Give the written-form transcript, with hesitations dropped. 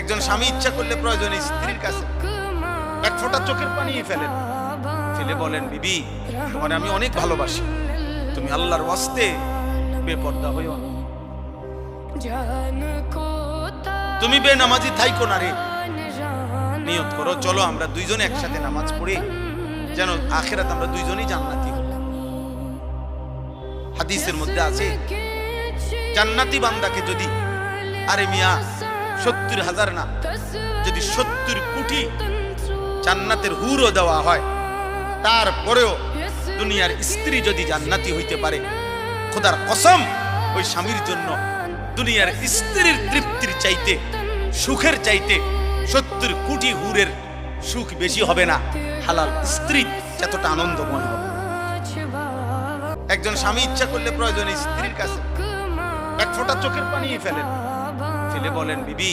একজন স্বামী ইচ্ছা করলে প্রয়োজনে স্ত্রীর কাছে এক ফোঁটা চোখের পানি ফেলেন, ফেলে বলেন, বিবি তোমার আমি অনেক ভালোবাসি, তুমি আল্লাহর ওয়াস্তে বেপরদা হইও না, তুমি বেনামাজি থাইকো না রে। নিয়ত করো, চলো আমরা দুইজনে একসাথে নামাজ পড়ি, যেন আখিরাত আমরা দুইজনেই জান্নাতি হই। হাদিসের মধ্যে আছে, জান্নাতি বান্দাকে যদি, আরে মিয়া 70,000 না, যদি 70 কোটি জান্নাতের হুরও দেওয়া হয়, তারপরেও দুনিয়ার স্ত্রী যদি জান্নাতি হইতে পারে, খোদার কসম ওই স্বামীর জন্য দুনিয়ার স্ত্রীর তৃপ্তির চাইতে, সুখের চাইতে 70 কোটি হুরের সুখ বেশি হবে না। হালাল স্ত্রী যতটা আনন্দময় হবে। একজন স্বামী ইচ্ছা করলে প্রয়োজনে স্ত্রীর কাছে এক ফোঁটা চোখের পানি ফেলেন, ফেলে বলেন, বিবি